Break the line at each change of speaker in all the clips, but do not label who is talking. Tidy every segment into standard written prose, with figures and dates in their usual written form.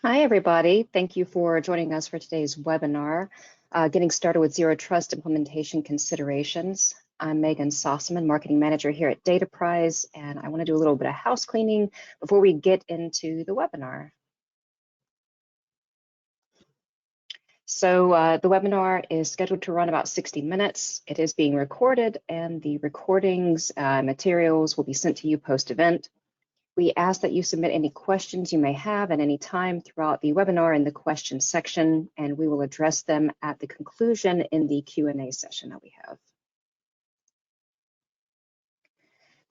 Hi, everybody. Thank you for joining us for today's webinar, Getting Started with Zero Trust Implementation Considerations. I'm Megan Sossaman, Marketing Manager here at Dataprise, and I want to do a little bit of house cleaning before we get into the webinar. So the webinar is scheduled to run about 60 minutes. It is being recorded, and the recordings materials will be sent to you post-event. We ask that you submit any questions you may have at any time throughout the webinar in the questions section, and we will address them at the conclusion in the Q&A session that we have.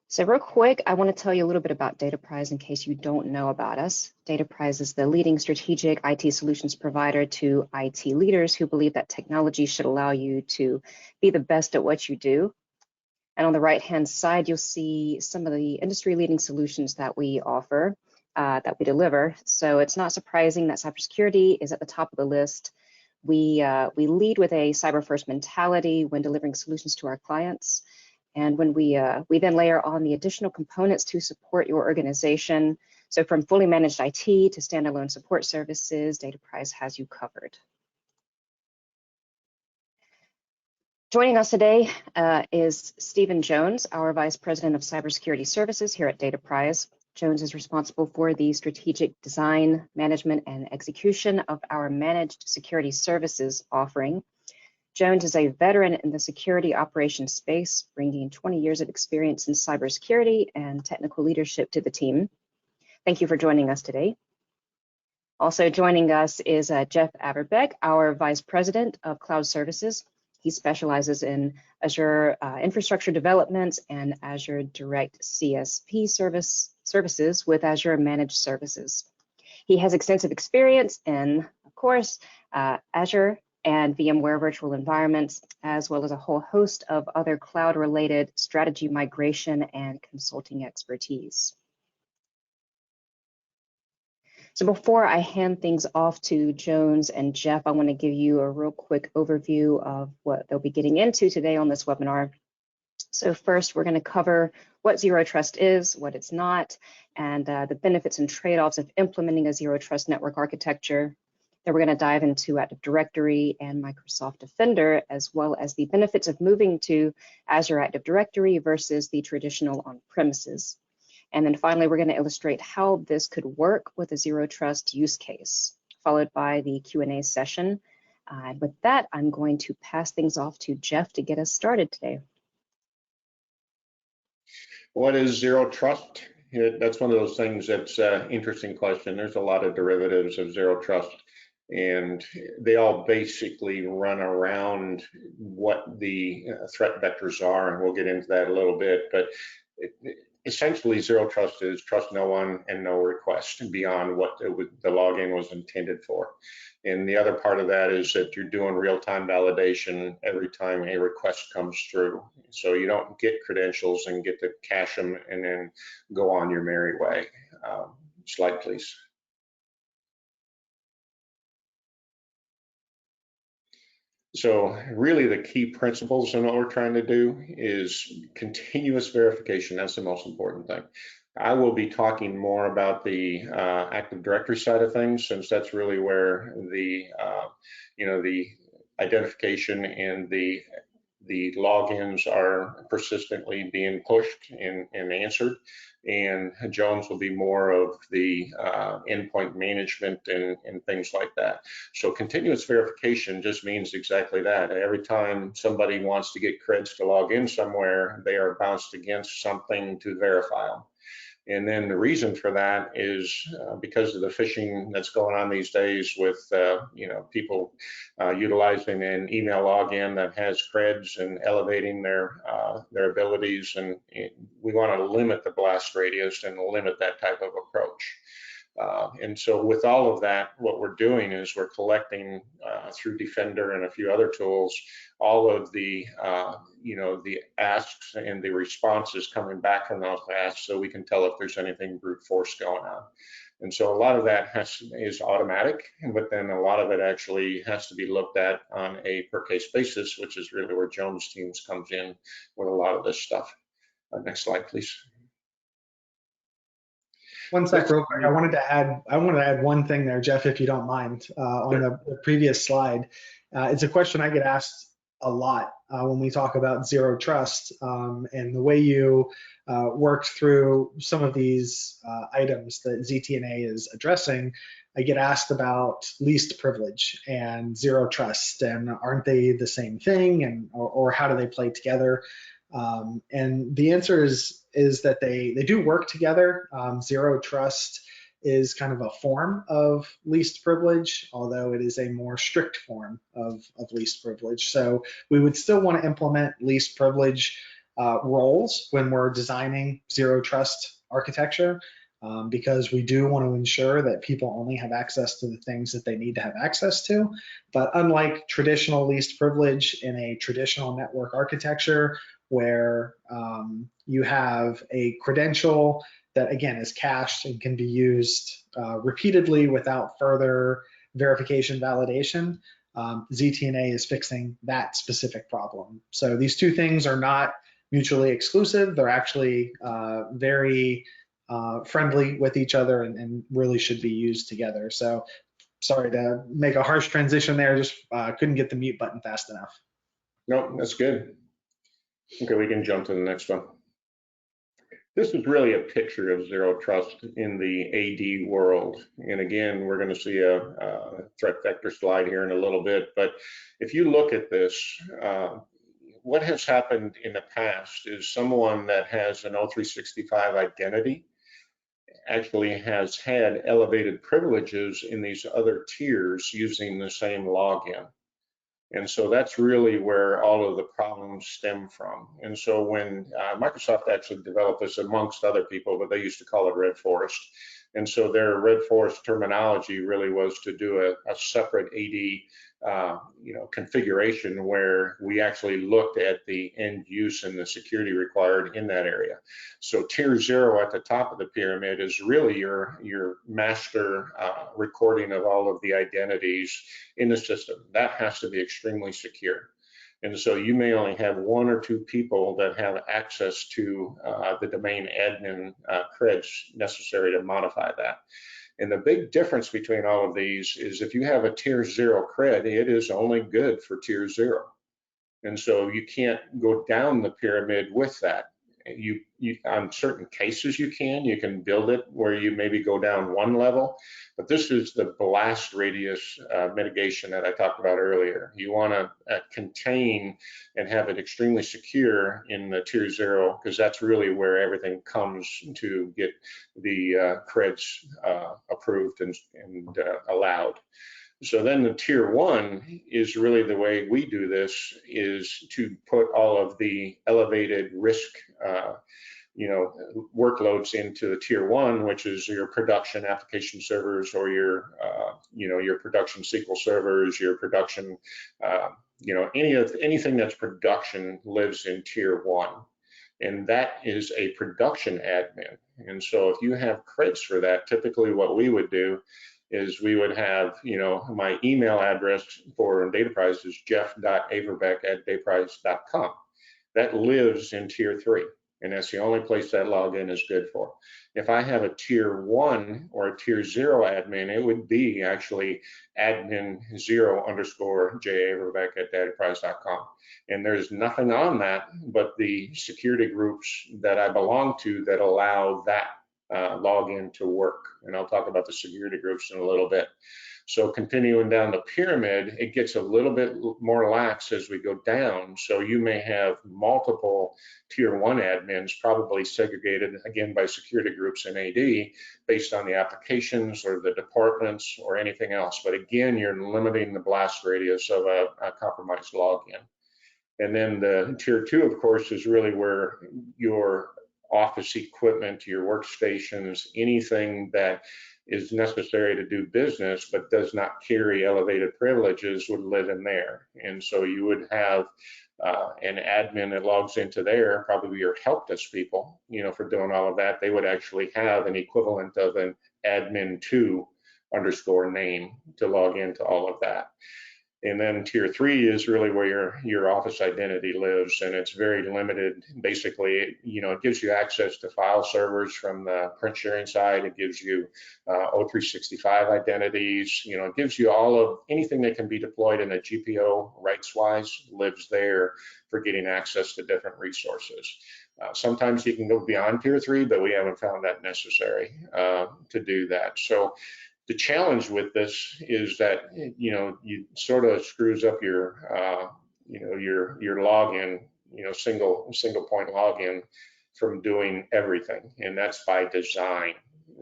So real quick, I want to tell you a little bit about Dataprise in case you don't know about us. Dataprise is the leading strategic IT solutions provider to IT leaders who believe that technology should allow you to be the best at what you do. And on the right-hand side, you'll see some of the industry-leading solutions that we offer, that we deliver. So it's not surprising that cybersecurity is at the top of the list. We lead with a cyber-first mentality when delivering solutions to our clients. And when we then layer on the additional components to support your organization. So from fully managed IT to standalone support services, Dataprise has you covered. Joining us today is Stephen Jones, our Vice President of Cybersecurity Services here at Dataprise. Jones is responsible for the strategic design, management, and execution of our managed security services offering. Jones is a veteran in the security operations space, bringing 20 years of experience in cybersecurity and technical leadership to the team. Thank you for joining us today. Also joining us is Jeff Averbeck, our Vice President of Cloud Services. He specializes in Azure infrastructure development and Azure Direct CSP services with Azure Managed Services. He has extensive experience in, of course, Azure and VMware virtual environments, as well as a whole host of other cloud-related strategy migration and consulting expertise. So before I hand things off to Jones and Jeff, I want to give you a real quick overview of what they'll be getting into today on this webinar. So first, we're going to cover what Zero Trust is, what it's not, and the benefits and trade-offs of implementing a Zero Trust network architecture. Then we're going to dive into Active Directory and Microsoft Defender, as well as the benefits of moving to Azure Active Directory versus the traditional on-premises. And then finally, we're going to illustrate how this could work with a Zero Trust use case, followed by the Q&A session. And with that, I'm going to pass things off to Jeff to get us started today.
What is Zero Trust? That's one of those things that's an interesting question. There's a lot of derivatives of Zero Trust, and they all basically run around what the threat vectors are, and we'll get into that a little bit. But essentially, Zero Trust is trust no one and no request beyond what the login was intended for. And the other part of that is that you're doing real-time validation every time a request comes through. So you don't get credentials and get to cache them and then go on your merry way. Slide, please. So really the key principles in what we're trying to do is continuous verification. That's the most important thing. I will be talking more about the Active Directory side of things, since that's really where the the identification and the logins are persistently being pushed and answered. And Jones will be more of the endpoint management and things like that. So continuous verification just means exactly that. Every time somebody wants to get creds to log in somewhere, they are bounced against something to verify them. And then the reason for that is because of the phishing that's going on these days with people utilizing an email login that has creds and elevating their abilities, and we want to limit the blast radius and limit that type of approach. And so with all of that, what we're doing is we're collecting through Defender and a few other tools, all of the the asks and the responses coming back from those asks, so we can tell if there's anything brute force going on. And so a lot of that is automatic, but then a lot of it actually has to be looked at on a per case basis, which is really where Jones' teams comes in with a lot of this stuff. Next slide, please.
One sec, real quick. I wanted to add one thing there, Jeff, if you don't mind, on the previous slide. It's a question I get asked a lot when we talk about zero trust, and the way you worked through some of these items that ZTNA is addressing. I get asked about least privilege and zero trust, and aren't they the same thing, and or how do they play together? And the answer is that they do work together. Zero trust is kind of a form of least privilege, although it is a more strict form of least privilege. So we would still want to implement least privilege roles when we're designing zero trust architecture, because we do want to ensure that people only have access to the things that they need to have access to. But unlike traditional least privilege in a traditional network architecture, where you have a credential that, again, is cached and can be used repeatedly without further verification validation, ZTNA is fixing that specific problem. So these two things are not mutually exclusive. They're actually very friendly with each other, and really should be used together. So sorry to make a harsh transition there, just couldn't get the mute button fast enough.
No, that's good. Okay, we can jump to the next one. This is really a picture of zero trust in the AD world. And again, we're going to see a threat vector slide here in a little bit. But if you look at this, what has happened in the past is someone that has an O365 identity actually has had elevated privileges in these other tiers using the same login. And so that's really where all of the problems stem from. And so when Microsoft actually developed this amongst other people, but they used to call it Red Forest. And so their Red Forest terminology really was to do a separate AD configuration where we actually looked at the end use and the security required in that area. So tier 0 at the top of the pyramid is really your master recording of all of the identities in the system. That has to be extremely secure. And so you may only have 1 or 2 people that have access to the domain admin creds necessary to modify that. And the big difference between all of these is if you have a tier 0 cred, it is only good for tier 0. And so you can't go down the pyramid with that. You on certain cases you can build it where you maybe go down 1 level, but this is the blast radius mitigation that I talked about earlier. You want to contain and have it extremely secure in the tier 0, because that's really where everything comes to get the creds approved and allowed. So then the tier 1 is really the way we do this, is to put all of the elevated risk workloads into the tier 1, which is your production application servers, or your production SQL servers, your production anything that's production lives in tier 1. And that is a production admin. And so if you have creds for that, typically what we would do is we would have, my email address for Dataprise is jeff.averbeck@dataprise.com. That lives in tier 3, and that's the only place that login is good for. If I have a tier 1 or a tier 0 admin, it would be actually admin0_javerbeck@dataprise.com. And there's nothing on that but the security groups that I belong to that allow that login to work. And I'll talk about the security groups in a little bit. So continuing down the pyramid, it gets a little bit more lax as we go down. So you may have multiple tier 1 admins, probably segregated again by security groups in AD based on the applications or the departments or anything else. But again, you're limiting the blast radius of a compromised login. And then the tier 2, of course, is really where your office equipment, your workstations, anything that is necessary to do business but does not carry elevated privileges would live in there. And so you would have an admin that logs into there, probably your help desk people, for doing all of that. They would actually have an equivalent of an admin2_name to log into all of that. And then tier 3 is really where your office identity lives, and it's very limited. Basically, it gives you access to file servers from the print sharing side. It gives you O365 identities. It gives you all of anything that can be deployed in a GPO rights-wise lives there for getting access to different resources. Sometimes you can go beyond tier 3, but we haven't found that necessary to do that. So the challenge with this is that you sort of screws up your your login, single point login from doing everything, and that's by design.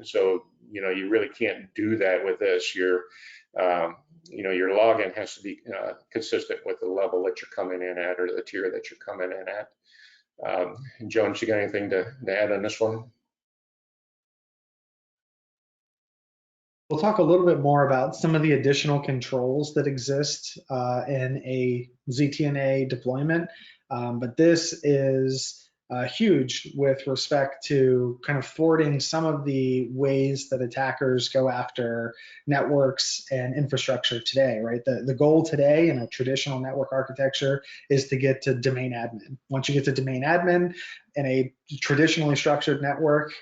So you really can't do that with this. Your login has to be consistent with the level that you're coming in at, or the tier that you're coming in at. Jones, you got anything to add on this one?
We'll talk a little bit more about some of the additional controls that exist in a ZTNA deployment, but this is huge with respect to kind of thwarting some of the ways that attackers go after networks and infrastructure today, right? The goal today in a traditional network architecture is to get to domain admin. Once you get to domain admin in a traditionally structured network,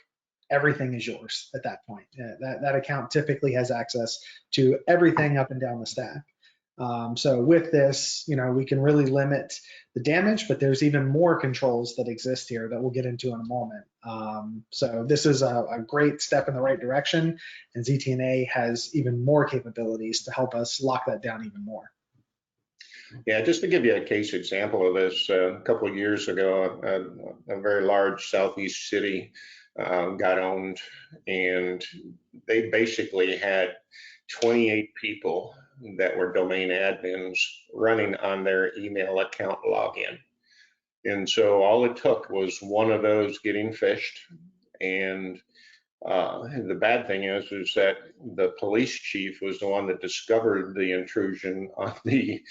everything is yours at that point. That account typically has access to everything up and down the stack. So with this, we can really limit the damage, but there's even more controls that exist here that we'll get into in a moment. So this is a great step in the right direction, and ZTNA has even more capabilities to help us lock that down even more.
Yeah, just to give you a case example of this, a couple of years ago, a very large Southeast city got owned, and they basically had 28 people that were domain admins running on their email account login. And so all it took was one of those getting phished. And the bad thing is that the police chief was the one that discovered the intrusion on the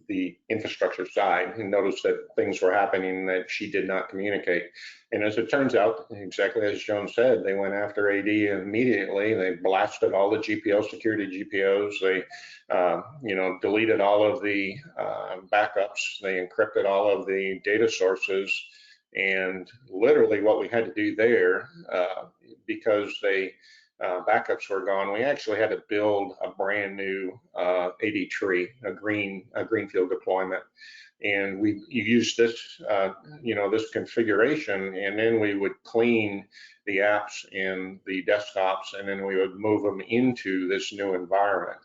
the infrastructure side, and noticed that things were happening that she did not communicate. And as it turns out, exactly as Joan said, they went after AD immediately. They blasted all the GPO, security GPOs. They, deleted all of the backups. They encrypted all of the data sources. And literally what we had to do there, because backups were gone, we actually had to build a brand new AD tree, a greenfield deployment. And we used this, this configuration, and then we would clean the apps and the desktops, and then we would move them into this new environment.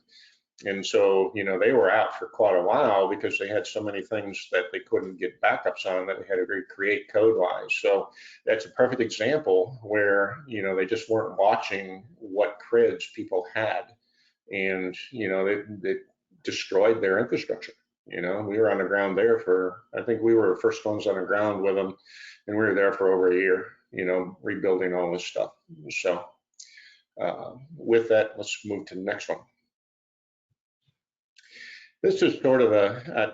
And so, they were out for quite a while because they had so many things that they couldn't get backups on that they had to recreate code-wise. So that's a perfect example where, they just weren't watching what creds people had, and, they destroyed their infrastructure. We were on the ground there for, I think we were the first ones on the ground with them, and we were there for over a year, rebuilding all this stuff. So with that, let's move to the next one. This is sort of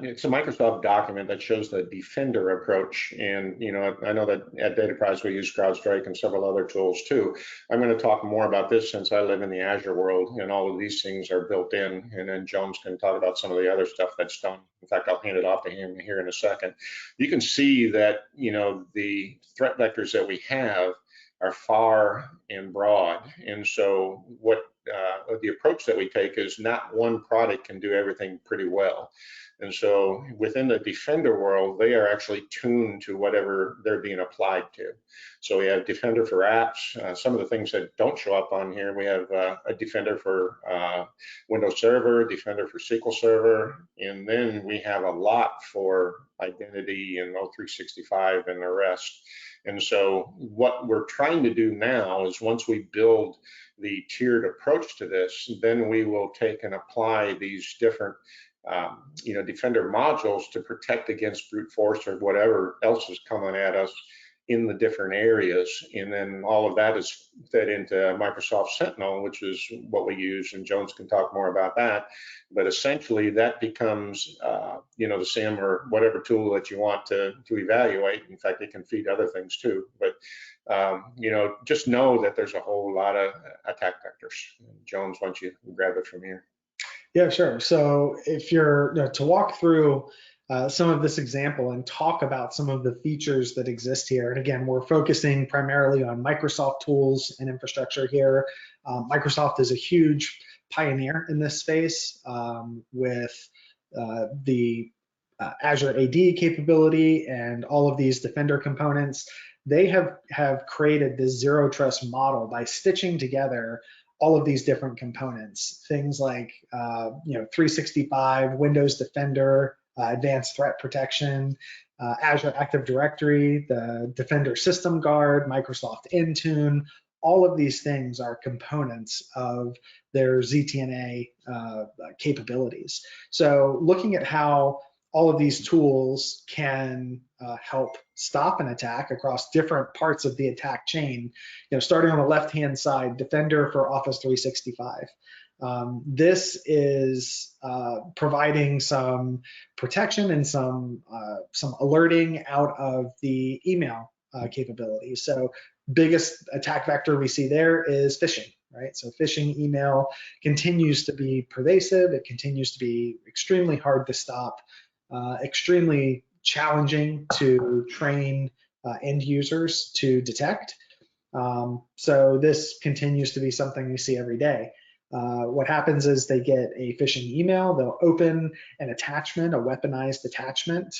it's a Microsoft document that shows the Defender approach. And, I know that at Dataprise we use CrowdStrike and several other tools too. I'm going to talk more about this since I live in the Azure world, and all of these things are built in. And then Jones can talk about some of the other stuff that's done. In fact, I'll hand it off to him here in a second. You can see that, the threat vectors that we have are far and broad. And so what the approach that we take is not one product can do everything pretty well. And so within the Defender world, they are actually tuned to whatever they're being applied to. So we have Defender for apps. Some of the things that don't show up on here, we have a Defender for Windows Server, Defender for SQL Server, and then we have a lot for identity and O365 and the rest. And so what we're trying to do now is, once we build the tiered approach to this, then we will take and apply these different Defender modules to protect against brute force or whatever else is coming at us in the different areas. And then all of that is fed into Microsoft Sentinel, which is what we use, and Jones can talk more about that. But essentially that becomes the SIM or whatever tool that you want to evaluate. In fact, it can feed other things too. But just know that there's a whole lot of attack vectors. Jones, why don't you grab it from here?
Yeah, sure. So if you're to walk through some of this example and talk about some of the features that exist here. And again, we're focusing primarily on Microsoft tools and infrastructure here. Microsoft is a huge pioneer in this space with the Azure AD capability and all of these Defender components. They have created this zero trust model by stitching together all of these different components, things like 365, Windows Defender, Advanced Threat Protection, Azure Active Directory, the Defender System Guard, Microsoft Intune. All of these things are components of their ZTNA capabilities. So looking at how all of these tools can help stop an attack across different parts of the attack chain. Starting on the left-hand side, Defender for Office 365. This is providing some protection and some alerting out of the email capabilities. So biggest attack vector we see there is phishing, right? So phishing email continues to be pervasive. It continues to be extremely hard to stop. Extremely challenging to train end users to detect. So this continues to be something we see every day. What happens is they get a phishing email, they'll open an attachment, a weaponized attachment.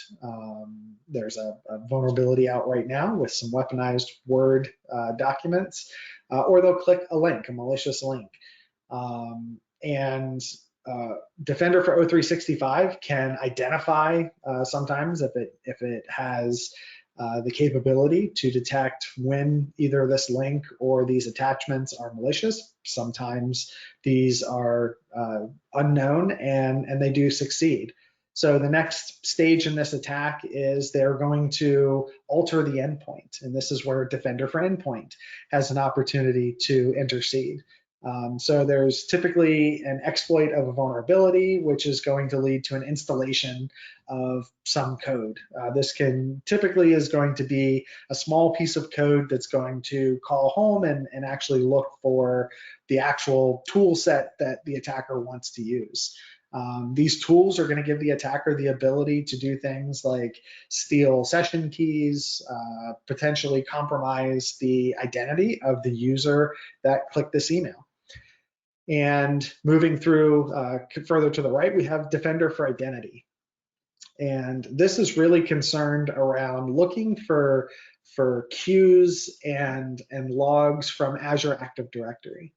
There's a vulnerability out right now with some weaponized Word documents, or they'll click a link, a malicious link. Defender for O365 can identify sometimes if it has the capability to detect when either this link or these attachments are malicious. Sometimes these are unknown and they do succeed. So the next stage in this attack is they're going to alter the endpoint. And this is where Defender for Endpoint has an opportunity to intercede. So there's typically an exploit of a vulnerability, which is going to lead to an installation of some code. This typically is going to be a small piece of code that's going to call home and actually look for the actual tool set that the attacker wants to use. These tools are going to give the attacker the ability to do things like steal session keys, potentially compromise the identity of the user that clicked this email. And moving through further to the right, we have Defender for Identity. And this is really concerned around looking for queues and logs from Azure Active Directory.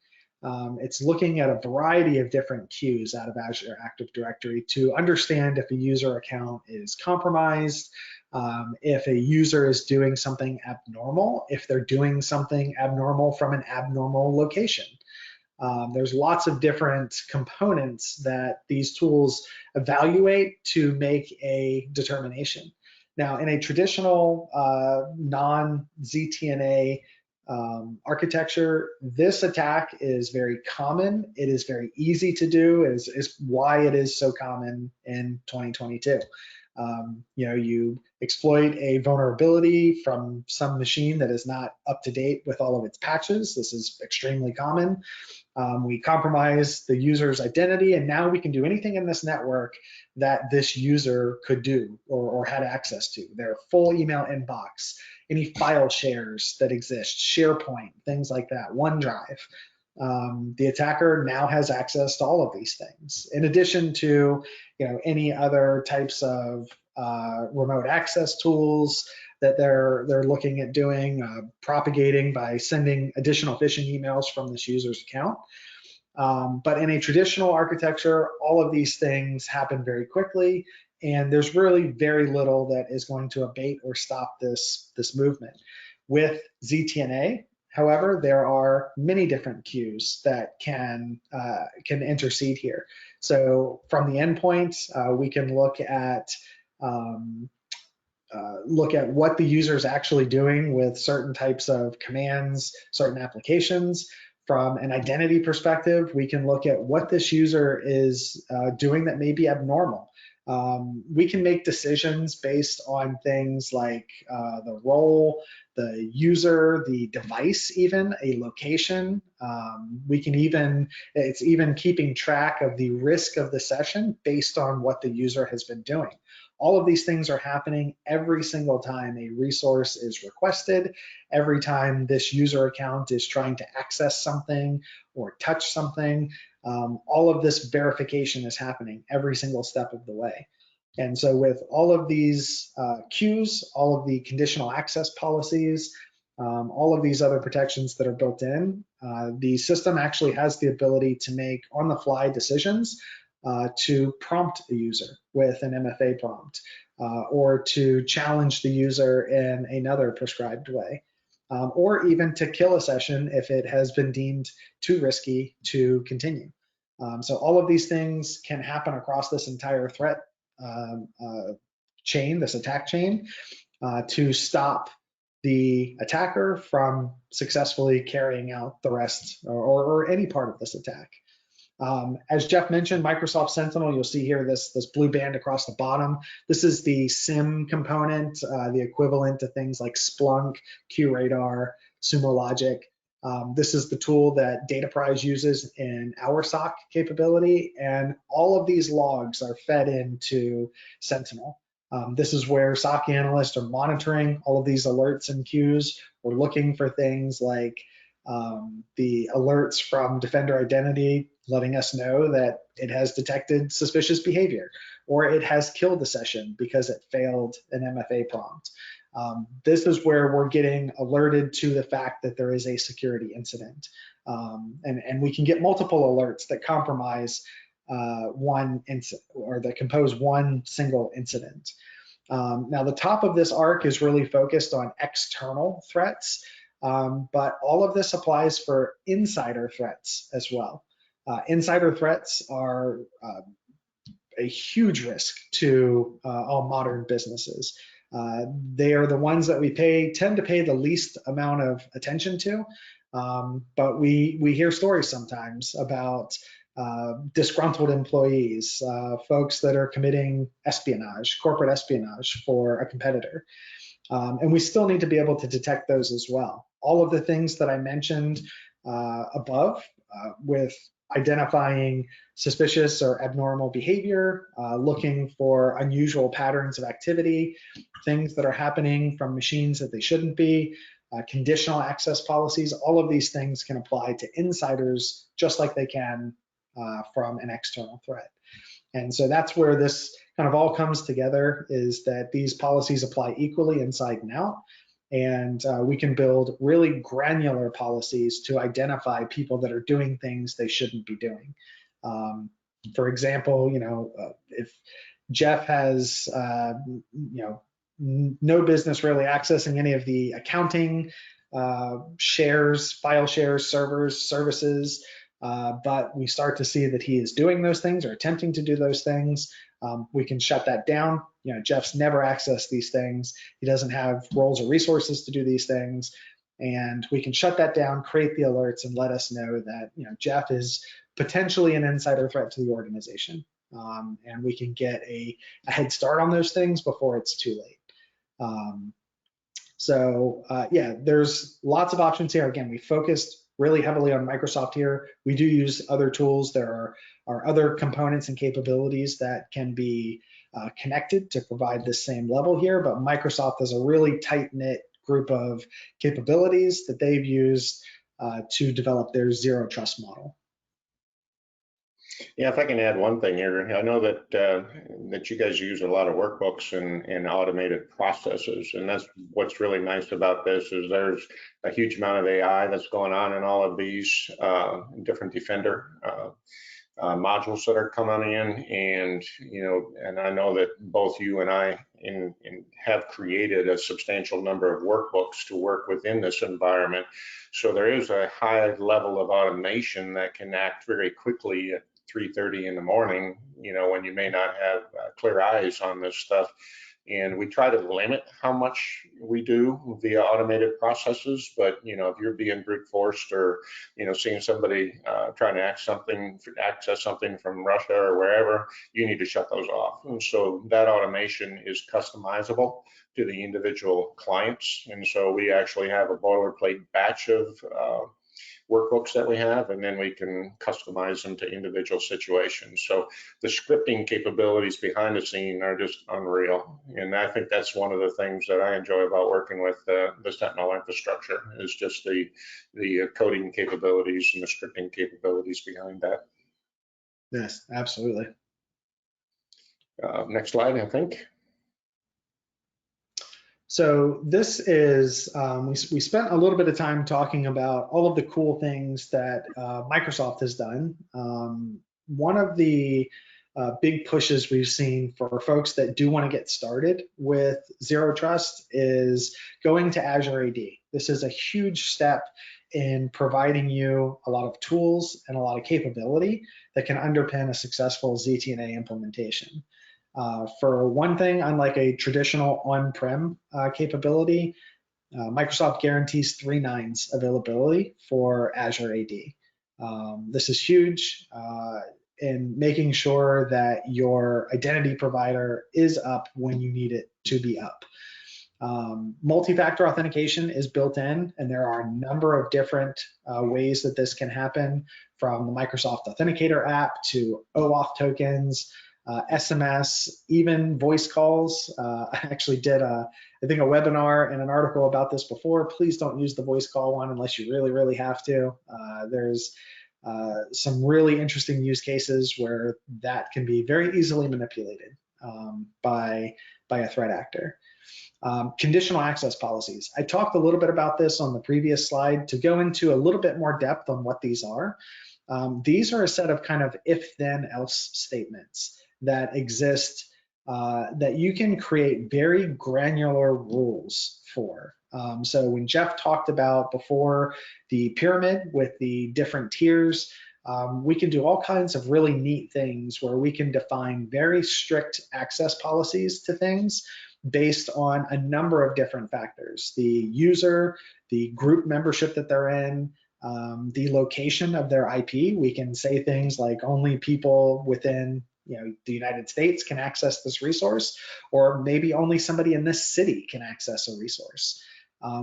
It's looking at a variety of different queues out of Azure Active Directory to understand if a user account is compromised, if a user is doing something abnormal, if they're doing something abnormal from an abnormal location. There's lots of different components that these tools evaluate to make a determination. Now, in a traditional non-ZTNA architecture, this attack is very common. It is very easy to do, is why it is so common in 2022. You exploit a vulnerability from some machine that is not up to date with all of its patches. This is extremely common. We compromise the user's identity, and now we can do anything in this network that this user could do or had access to. Their full email inbox, any file shares that exist, SharePoint, things like that, OneDrive. The attacker now has access to all of these things, in addition to any other types of remote access tools that they're looking at doing, propagating by sending additional phishing emails from this user's account. But in a traditional architecture, all of these things happen very quickly, and there's really very little that is going to abate or stop this movement. With ZTNA, however, there are many different queues that can intercede here. So from the endpoint, we can look at what the user is actually doing with certain types of commands, certain applications. From an identity perspective, we can look at what this user is doing that may be abnormal. We can make decisions based on things like the role, the user, the device, even a location. It's even keeping track of the risk of the session based on what the user has been doing. All of these things are happening every single time a resource is requested, every time this user account is trying to access something or touch something. All of this verification is happening every single step of the way. And so with all of these queues, all of the conditional access policies, all of these other protections that are built in, the system actually has the ability to make on-the-fly decisions to prompt a user with an MFA prompt, or to challenge the user in another prescribed way, or even to kill a session if it has been deemed too risky to continue. So all of these things can happen across this entire threat chain, this attack chain, to stop the attacker from successfully carrying out the rest or any part of this attack. As Jeff mentioned, Microsoft Sentinel, you'll see here this blue band across the bottom. This is the SIM component, the equivalent to things like Splunk, QRadar, Sumo Logic. This is the tool that Dataprise uses in our SOC capability, and all of these logs are fed into Sentinel. This is where SOC analysts are monitoring all of these alerts and queues. We're looking for things like the alerts from Defender Identity letting us know that it has detected suspicious behavior, or it has killed the session because it failed an MFA prompt. This is where we're getting alerted to the fact that there is a security incident. And we can get multiple alerts that compromise one incident, or that compose one single incident. Now, the top of this arc is really focused on external threats, but all of this applies for insider threats as well. Insider threats are a huge risk to all modern businesses. They are the ones that we tend to pay the least amount of attention to, but we hear stories sometimes about disgruntled employees, folks that are committing espionage, corporate espionage for a competitor. And we still need to be able to detect those as well. All of the things that I mentioned above with identifying suspicious or abnormal behavior, looking for unusual patterns of activity, things that are happening from machines that they shouldn't be, conditional access policies, all of these things can apply to insiders just like they can from an external threat. And so that's where this kind of all comes together, is that these policies apply equally inside and out. And we can build really granular policies to identify people that are doing things they shouldn't be doing. For example, if Jeff has, no business really accessing any of the accounting shares, file shares, servers, services, but we start to see that he is doing those things or attempting to do those things, we can shut that down. Jeff's never accessed these things. He doesn't have roles or resources to do these things. And we can shut that down, create the alerts, and let us know that Jeff is potentially an insider threat to the organization. And we can get a head start on those things before it's too late. Yeah, there's lots of options here. Again, we focused really heavily on Microsoft here. We do use other tools. There are other components and capabilities that can be connected to provide this same level here, but Microsoft is a really tight-knit group of capabilities that they've used to develop their zero trust model.
Yeah, if I can add one thing here, I know that you guys use a lot of workbooks and automated processes, and that's what's really nice about this is there's a huge amount of AI that's going on in all of these different Defender modules that are coming in, and I know that both you and I have created a substantial number of workbooks to work within this environment. So there is a high level of automation that can act very quickly at 3:30 in the morning, when you may not have clear eyes on this stuff. And we try to limit how much we do via automated processes, but if you're being brute forced or seeing somebody trying to access something from Russia or wherever, you need to shut those off. And so that automation is customizable to the individual clients. And so we actually have a boilerplate batch of workbooks that we have, and then we can customize them to individual situations. So the scripting capabilities behind the scene are just unreal. And I think that's one of the things that I enjoy about working with the Sentinel infrastructure is just the coding capabilities and the scripting capabilities behind that.
Yes, absolutely.
Next slide, I think.
So this is, we spent a little bit of time talking about all of the cool things that Microsoft has done. One of the big pushes we've seen for folks that do want to get started with Zero Trust is going to Azure AD. This is a huge step in providing you a lot of tools and a lot of capability that can underpin a successful ZTNA implementation. For one thing, unlike a traditional on-prem capability, Microsoft guarantees 3 nines availability for Azure AD. This is huge in making sure that your identity provider is up when you need it to be up. Multi-factor authentication is built in, and there are a number of different ways that this can happen, from the Microsoft Authenticator app to OAuth tokens, SMS, even voice calls. I actually did, I think, a webinar and an article about this before. Please don't use the voice call one unless you really, really have to. There's some really interesting use cases where that can be very easily manipulated by a threat actor. Conditional access policies. I talked a little bit about this on the previous slide. To go into a little bit more depth on what these are a set of kind of if-then-else statements that exist that you can create very granular rules for. So when Jeff talked about before the pyramid with the different tiers, we can do all kinds of really neat things where we can define very strict access policies to things based on a number of different factors: the user, the group membership that they're in, the location of their IP. We can say things like only people within the United States can access this resource, or maybe only somebody in this city can access a resource.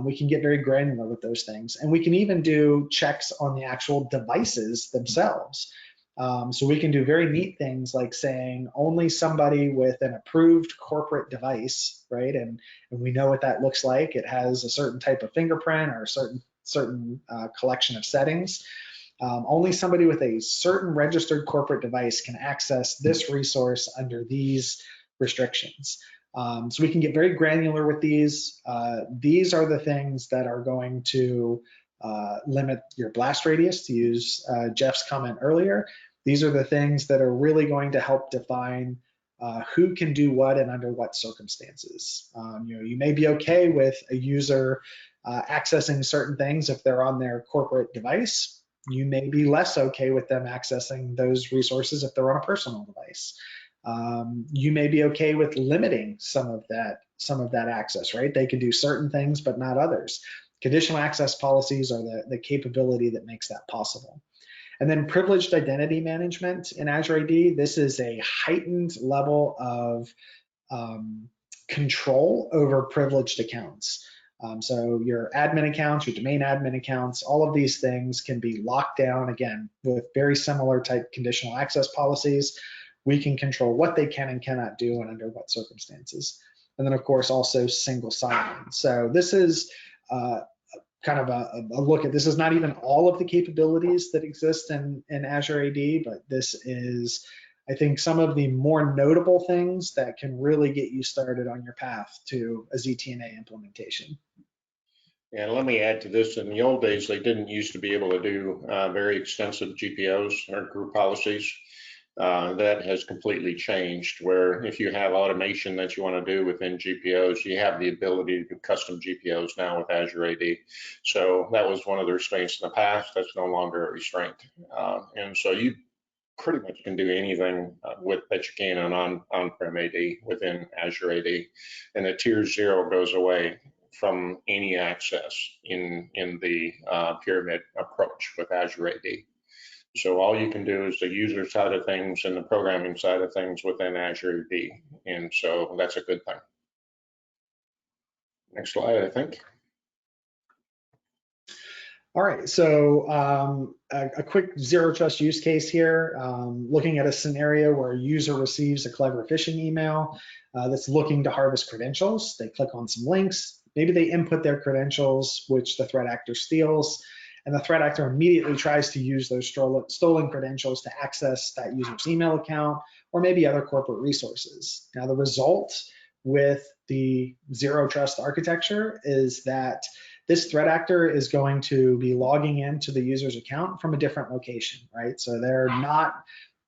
We can get very granular with those things, and we can even do checks on the actual devices themselves. So we can do very neat things like saying only somebody with an approved corporate device, right? And we know what that looks like. It has a certain type of fingerprint or a certain collection of settings. Only somebody with a certain registered corporate device can access this resource under these restrictions. So we can get very granular with these. These are the things that are going to limit your blast radius, to use Jeff's comment earlier. These are the things that are really going to help define who can do what and under what circumstances. You may be okay with a user accessing certain things if they're on their corporate device. You may be less okay with them accessing those resources if they're on a personal device. You may be okay with limiting some of that access, right? They can do certain things, but not others. Conditional access policies are the capability that makes that possible. And then privileged identity management in Azure AD. This is a heightened level of control over privileged accounts. So your admin accounts, your domain admin accounts, all of these things can be locked down, again, with very similar type conditional access policies. We can control what they can and cannot do and under what circumstances. And then, of course, also single sign-on. So this is kind of a look at, this is not even all of the capabilities that exist in Azure AD, but this is, I think, some of the more notable things that can really get you started on your path to a ZTNA implementation.
And let me add to this, in the old days, they didn't used to be able to do very extensive GPOs or group policies. That has completely changed, where if you have automation that you want to do within GPOs, you have the ability to do custom GPOs now with Azure AD. So that was one of the restraints in the past. That's no longer a restraint. And so you pretty much can do anything with that you can on-prem AD within Azure AD, and the tier 0 goes away from any access in the pyramid approach with Azure AD. So all you can do is the user side of things and the programming side of things within Azure AD, and so that's a good thing. Next slide, I think.
All right, so a quick zero trust use case here, looking at a scenario where a user receives a clever phishing email that's looking to harvest credentials. They click on some links, maybe they input their credentials, which the threat actor steals, and the threat actor immediately tries to use those stolen credentials to access that user's email account or maybe other corporate resources. Now, the result with the zero trust architecture is that this threat actor is going to be logging into the user's account from a different location, right? So they're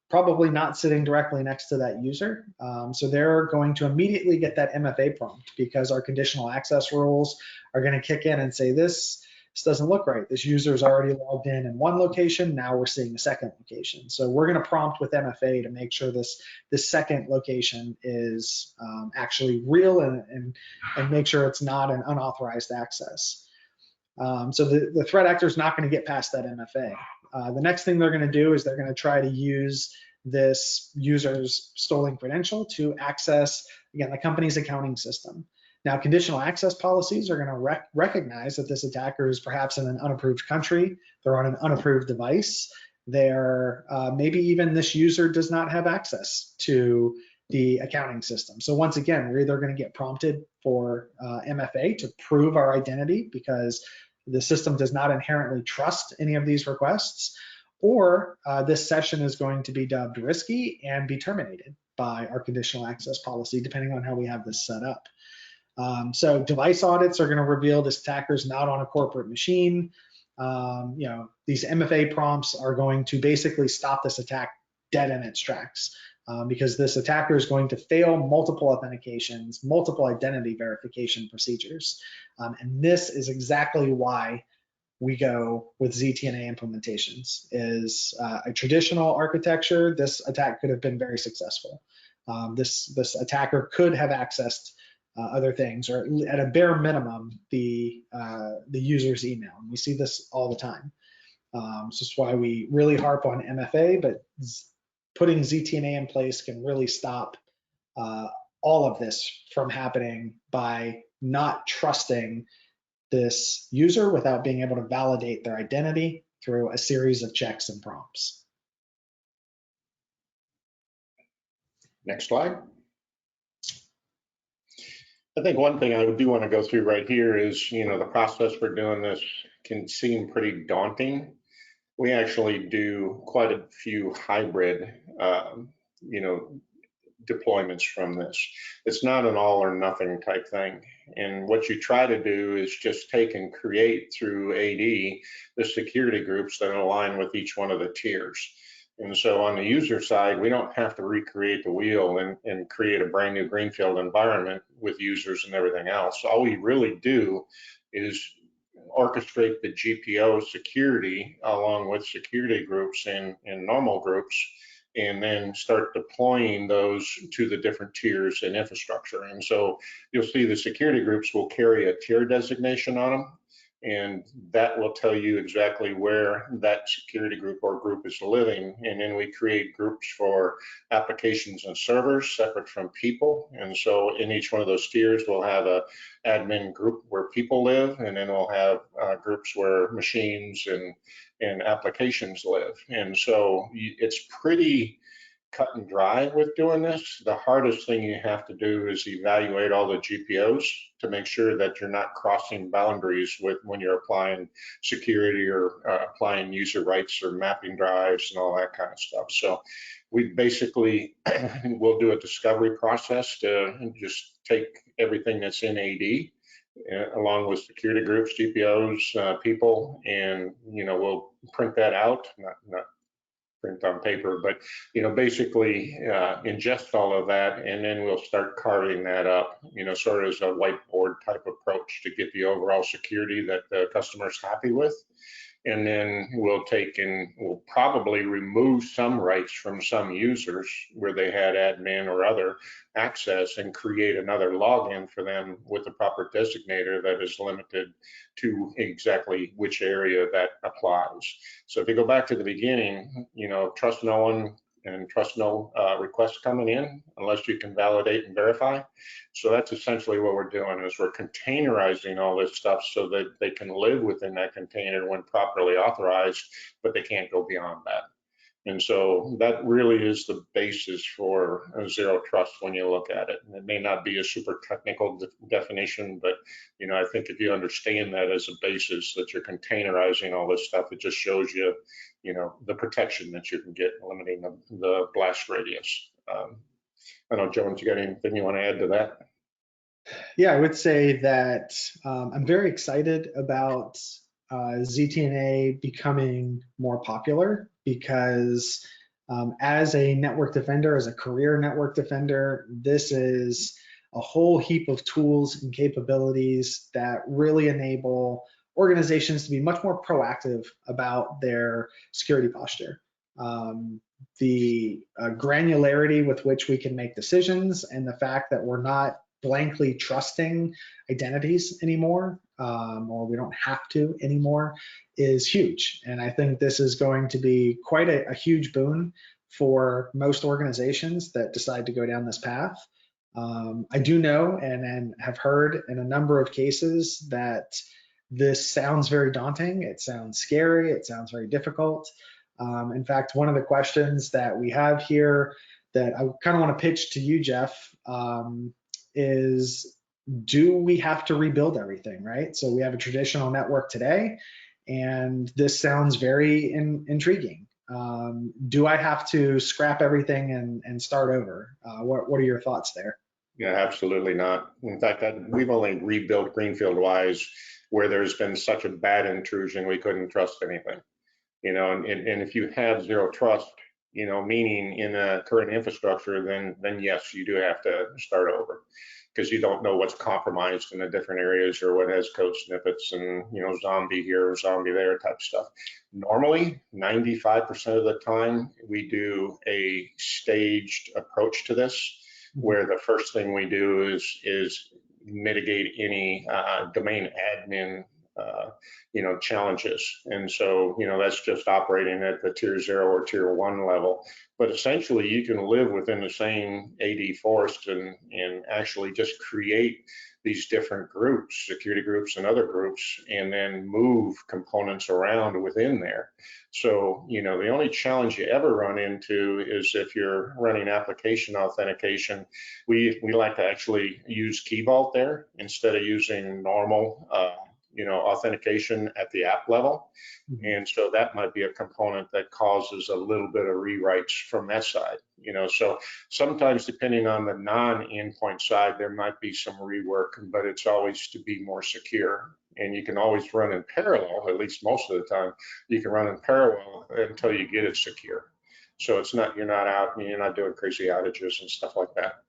probably not sitting directly next to that user. So they're going to immediately get that MFA prompt because our conditional access rules are going to kick in and say, this doesn't look right. This user's already logged in one location. Now we're seeing a second location. So we're going to prompt with MFA to make sure this second location is actually real and make sure it's not an unauthorized access. So the threat actor is not going to get past that MFA. The next thing they're going to do is they're going to try to use this user's stolen credential to access, again, the company's accounting system. Now, conditional access policies are going to recognize that this attacker is perhaps in an unapproved country, they're on an unapproved device, maybe even this user does not have access to the accounting system. So once again, we're either going to get prompted for MFA to prove our identity because the system does not inherently trust any of these requests, or this session is going to be dubbed risky and be terminated by our conditional access policy, depending on how we have this set up. So device audits are going to reveal this attacker is not on a corporate machine. These MFA prompts are going to basically stop this attack dead in its tracks because this attacker is going to fail multiple authentications, multiple identity verification procedures. And this is exactly why we go with ZTNA implementations. Is a traditional architecture, this attack could have been very successful. This attacker could have accessed other things, or at a bare minimum, the user's email. And we see this all the time. So that's why we really harp on MFA, but putting ZTNA in place can really stop all of this from happening by not trusting this user without being able to validate their identity through a series of checks and prompts.
Next slide. I think one thing I do want to go through right here is, the process for doing this can seem pretty daunting. We actually do quite a few hybrid, deployments from this. It's not an all or nothing type thing. And what you try to do is just take and create through AD the security groups that align with each one of the tiers. And so on the user side, we don't have to recreate the wheel and create a brand new greenfield environment with users and everything else. All we really do is orchestrate the GPO security along with security groups and normal groups, and then start deploying those to the different tiers and infrastructure. And so you'll see the security groups will carry a tier designation on them, and that will tell you exactly where that security group or group is living. And then we create groups for applications and servers separate from people. And so in each one of those tiers, we'll have a admin group where people live, and then we'll have groups where machines and applications live. And so it's pretty cut and dry with doing this. The hardest thing you have to do is evaluate all the GPOs to make sure that you're not crossing boundaries when you're applying security or applying user rights or mapping drives and all that kind of stuff. So we basically will do a discovery process to just take everything that's in AD along with security groups, GPOs, people, and we'll print that out, not print on paper, but basically ingest all of that, and then we'll start carving that up, sort of as a whiteboard type approach to get the overall security that the customer's happy with. And then we'll probably remove some rights from some users where they had admin or other access and create another login for them with the proper designator that is limited to exactly which area that applies. So if you go back to the beginning, trust no one and trust no requests coming in unless you can validate and verify. So that's essentially what we're doing, is we're containerizing all this stuff so that they can live within that container when properly authorized, but they can't go beyond that. And so that really is the basis for zero trust when you look at it. And it may not be a super technical definition, but I think if you understand that as a basis, that you're containerizing all this stuff, it just shows you, the protection that you can get, limiting the blast radius. I don't know, Jones, you got anything you want to add to that?
Yeah, I would say that I'm very excited about ZTNA becoming more popular because as a network defender, as a career network defender, this is a whole heap of tools and capabilities that really enable organizations to be much more proactive about their security posture. The granularity with which we can make decisions, and the fact that we're not blankly trusting identities anymore, or we don't have to anymore, is huge. And I think this is going to be quite a huge boon for most organizations that decide to go down this path. I do know and have heard in a number of cases that this sounds very daunting. It sounds scary. It sounds very difficult. In fact, one of the questions that we have here that I kind of want to pitch to you, Jeff, is, do we have to rebuild everything, right? So we have a traditional network today, and this sounds very intriguing. Do I have to scrap everything and start over? What are your thoughts there?
Yeah, absolutely not. In fact, we've only rebuilt greenfield-wise where there's been such a bad intrusion we couldn't trust anything. And if you have zero trust, meaning in a current infrastructure, then yes, you do have to start over, because you don't know what's compromised in the different areas or what has code snippets and, zombie here, zombie there type stuff. Normally, 95% of the time, we do a staged approach to this, where the first thing we do is mitigate any domain admin challenges. And so, that's just operating at the tier 0 or tier 1 level. But essentially, you can live within the same AD forest and actually just create these different groups, security groups and other groups, and then move components around within there. So, the only challenge you ever run into is if you're running application authentication, we like to actually use Key Vault there instead of using normal authentication at the app level. And so that might be a component that causes a little bit of rewrites from that side. So sometimes, depending on the non-endpoint side, there might be some rework, but it's always to be more secure. And you can always run in parallel, at least most of the time, you can run in parallel until you get it secure. So you're not doing crazy outages and stuff like that.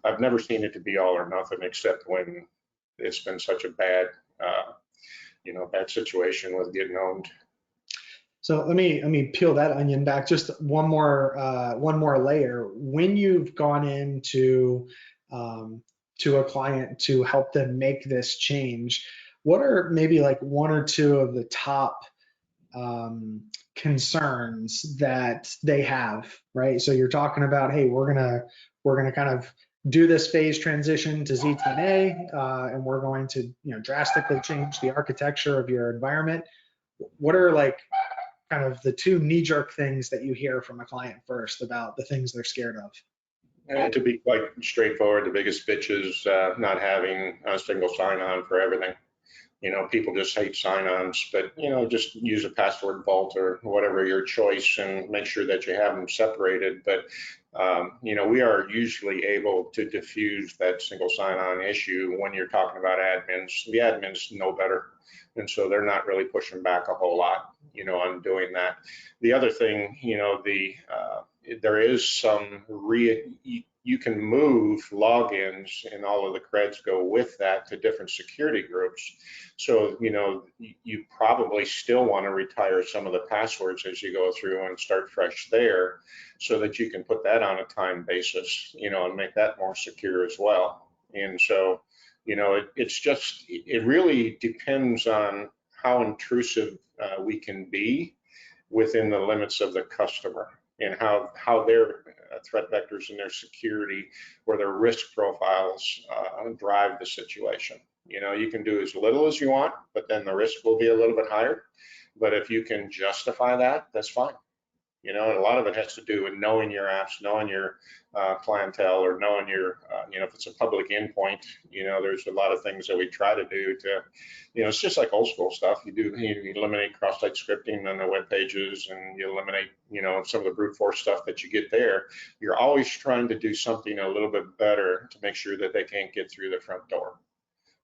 I've never seen it to be all or nothing, except when it's been such a bad situation with getting owned.
So let me peel that onion back just one more layer. When you've gone into to a client to help them make this change, what are maybe like one or two of the top concerns that they have, right? So you're talking about, hey, we're gonna kind of do this phase transition to ZTNA, and we're going to drastically change the architecture of your environment. What are like kind of the two knee-jerk things that you hear from a client first about the things they're scared of?
And to be quite straightforward, the biggest bitch is not having a single sign-on for everything. People just hate sign-ons, but just use a password vault or whatever your choice, and make sure that you have them separated. But we are usually able to diffuse that single sign-on issue when you're talking about admins. The admins know better, and so they're not really pushing back a whole lot. on doing that. The other thing, there is some you can move logins, and all of the creds go with that to different security groups. So, you probably still want to retire some of the passwords as you go through and start fresh there, so that you can put that on a time basis, and make that more secure as well. And so, it really depends on how intrusive we can be within the limits of the customer, and how their threat vectors and their security or their risk profiles drive the situation. You can do as little as you want, but then the risk will be a little bit higher. But if you can justify that, that's fine. And a lot of it has to do with knowing your apps, knowing your clientele, or knowing your, if it's a public endpoint, there's a lot of things that we try to do to, it's just like old school stuff. You eliminate cross-site scripting on the web pages, and you eliminate, some of the brute force stuff that you get there. You're always trying to do something a little bit better to make sure that they can't get through the front door.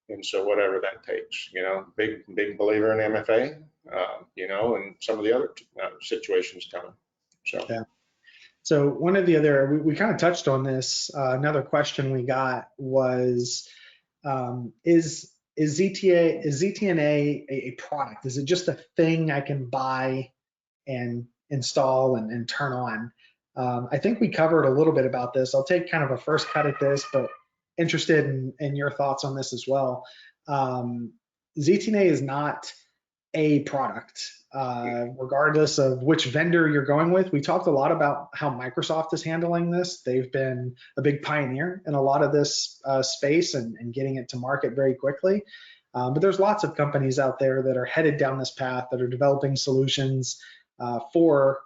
And so whatever that takes, big believer in MFA, and some of the other situations coming. So.
Yeah. So one of the other, we kind of touched on this. Another question we got was, is ZTNA a product? Is it just a thing I can buy and install and turn on? I think we covered a little bit about this. I'll take kind of a first cut at this, but interested in your thoughts on this as well. ZTNA is not a product, regardless of which vendor you're going with. We talked a lot about how Microsoft is handling this. They've been a big pioneer in a lot of this space and getting it to market very quickly. But there's lots of companies out there that are headed down this path, that are developing solutions for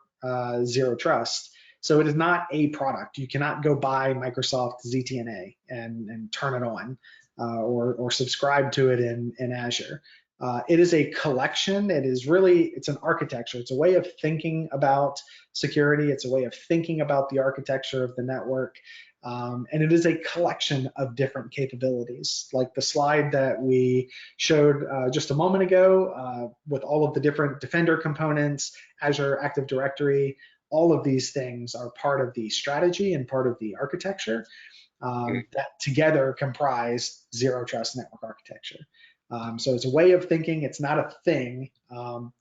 zero trust. So it is not a product. You cannot go buy Microsoft ZTNA and turn it on or subscribe to it in Azure. It is a collection. It's an architecture. It's a way of thinking about security. It's a way of thinking about the architecture of the network. And it is a collection of different capabilities, like the slide that we showed just a moment ago with all of the different Defender components, Azure Active Directory. All of these things are part of the strategy and part of the architecture that together comprise zero trust network architecture. So it's a way of thinking. It's not a thing.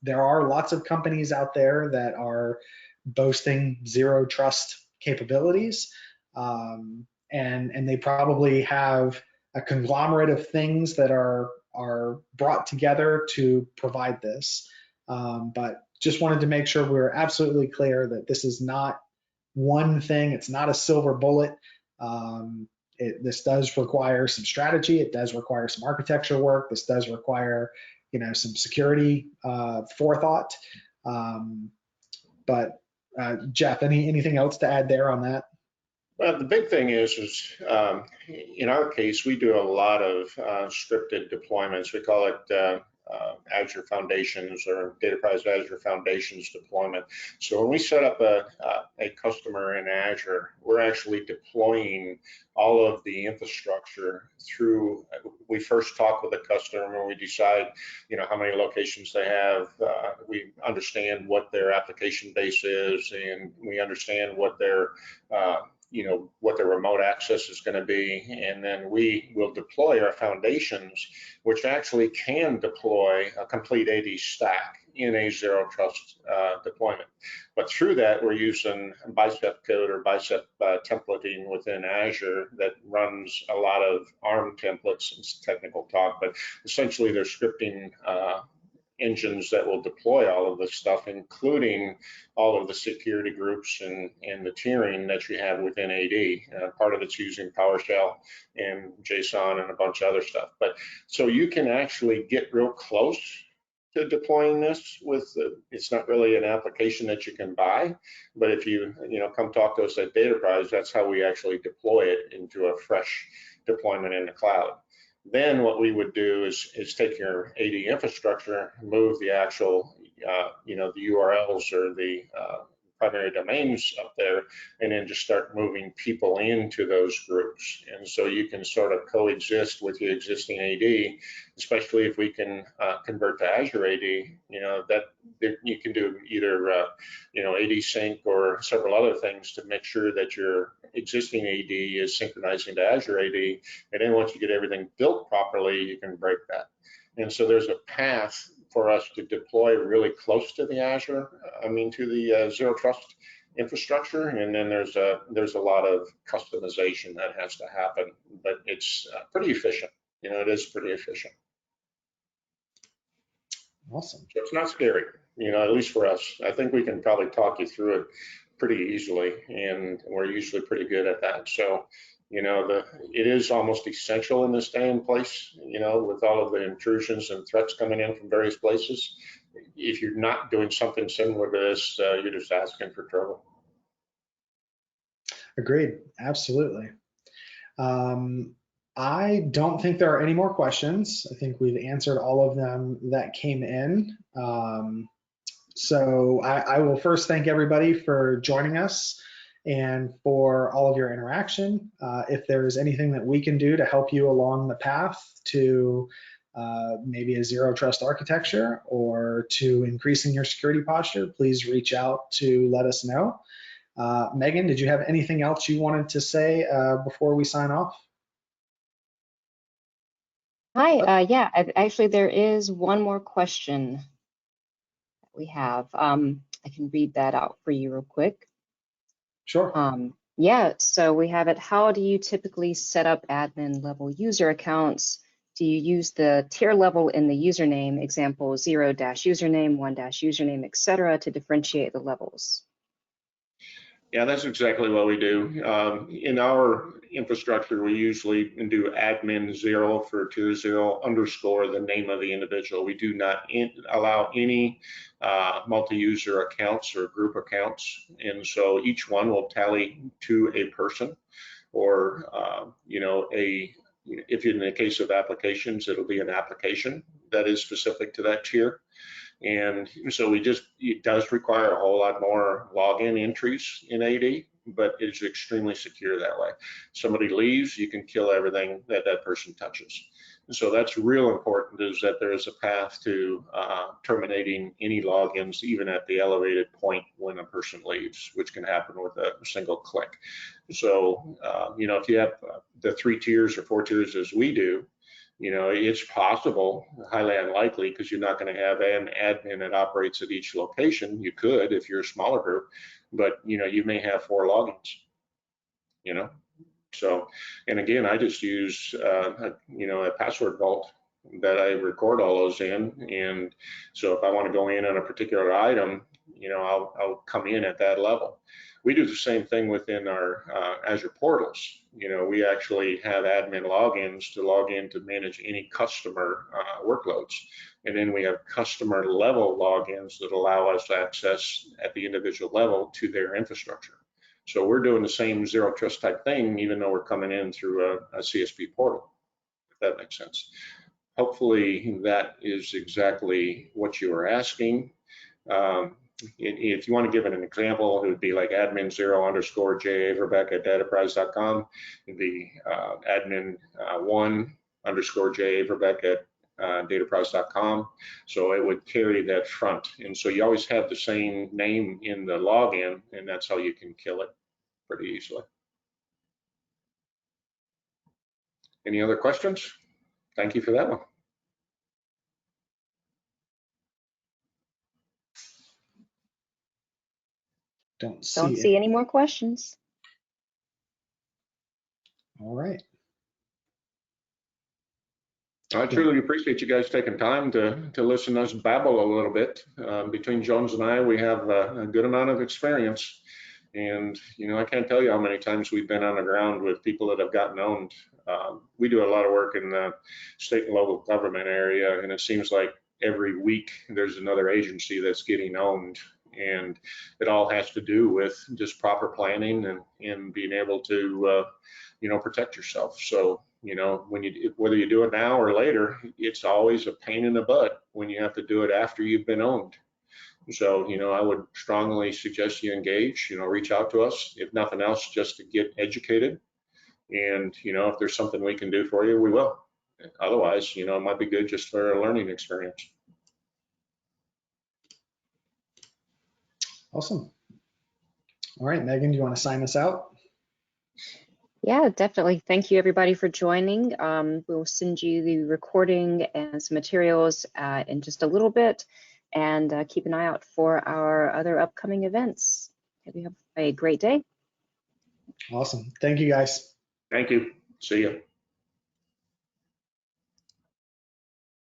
There are lots of companies out there that are boasting zero trust capabilities, and they probably have a conglomerate of things that are brought together to provide this. But just wanted to make sure we're absolutely clear that this is not one thing. It's not a silver bullet. This does require some strategy. It does require some architecture work. This does require, some security forethought. But Jeff, anything else to add there on that?
Well, the big thing is in our case, we do a lot of scripted deployments. We call it Azure Foundations, or Dataprise Azure Foundations deployment. So when we set up a customer in Azure, we're actually deploying all of the infrastructure through. We first talk with the customer and we decide, how many locations they have. We understand what their application base is, and we understand what their what their remote access is going to be, and then we will deploy our foundations, which actually can deploy a complete AD stack in a zero trust deployment. But through that, we're using bicep code or bicep templating within Azure that runs a lot of ARM templates. It's technical talk, but essentially they're scripting engines that will deploy all of this stuff, including all of the security groups and the tiering that you have within AD. Part of it's using PowerShell and JSON and a bunch of other stuff. But so you can actually get real close to deploying this with, it's not really an application that you can buy, but if you come talk to us at Dataprise, that's how we actually deploy it into a fresh deployment in the cloud. Then what we would do is take your AD infrastructure, move the actual, the URLs or the primary domains up there, and then just start moving people into those groups. And so you can sort of coexist with your existing AD, especially if we can convert to Azure AD, that you can do either, AD sync or several other things to make sure that your existing AD is synchronizing to Azure AD. And then once you get everything built properly, you can break that. And so there's a path for us to deploy really close to the Azure, to the Zero Trust infrastructure. And then there's a lot of customization that has to happen, but it's pretty efficient. It is pretty efficient.
Awesome.
So it's not scary, at least for us. I think we can probably talk you through it pretty easily, and we're usually pretty good at that. So, it is almost essential in this day and place, with all of the intrusions and threats coming in from various places. If you're not doing something similar to this, you're just asking for trouble.
Agreed. Absolutely. I don't think there are any more questions. I think we've answered all of them that came in. So I will first thank everybody for joining us and for all of your interaction. If there's anything that we can do to help you along the path to maybe a zero trust architecture or to increasing your security posture, please reach out to let us know. Megan, did you have anything else you wanted to say before we sign off?
Hi, yeah, actually there is one more question that we have. I can read that out for you real quick.
Sure.
Yeah, so we have it. How do you typically set up admin level user accounts? Do you use the tier level in the username, example 0-username, 1-username, etc., to differentiate the levels?
Yeah, that's exactly what we do. In our infrastructure, we usually do admin 0 for tier 0 _ the name of the individual. We do not allow any multi-user accounts or group accounts. And so each one will tally to a person, or, if in the case of applications, it'll be an application that is specific to that tier. And so it does require a whole lot more login entries in AD, but it's extremely secure that way. Somebody leaves, you can kill everything that person touches. And so that's real important, is that there is a path to terminating any logins, even at the elevated point when a person leaves, which can happen with a single click. So, if you have the 3 tiers or 4 tiers as we do, it's possible, highly unlikely, because you're not going to have an admin that operates at each location. You could if you're a smaller group, but you may have 4 logins. So, and again, I just use a password vault that I record all those in, and so if I want to go in on a particular item, I'll come in at that level. We do the same thing within our Azure portals. We actually have admin logins to log in to manage any customer workloads. And then we have customer level logins that allow us access at the individual level to their infrastructure. So we're doing the same zero trust type thing, even though we're coming in through a CSP portal, if that makes sense. Hopefully that is exactly what you were asking. If you want to give it an example, it would be like admin 0_J Averbeck at dataprise.com. It'd be admin 1_J Averbeck at dataprise.com. So it would carry that front. And so you always have the same name in the login, and that's how you can kill it pretty easily. Any other questions? Thank you for that one.
Don't
see any more questions.
All right.
I truly appreciate you guys taking time to listen to us babble a little bit. Between Jones and I, we have a good amount of experience. And, I can't tell you how many times we've been on the ground with people that have gotten owned. We do a lot of work in the state and local government area, and it seems like every week there's another agency that's getting owned. And it all has to do with just proper planning and being able to, protect yourself. So, whether you do it now or later, it's always a pain in the butt when you have to do it after you've been owned. So, I would strongly suggest you engage, reach out to us, if nothing else, just to get educated. And, if there's something we can do for you, we will. Otherwise, it might be good just for a learning experience.
Awesome. All right, Megan, do you want to sign us out?
Yeah, definitely. Thank you everybody for joining. We'll send you the recording and some materials in just a little bit, and keep an eye out for our other upcoming events. Hope you have a great day.
Awesome. Thank you, guys.
Thank you. See you.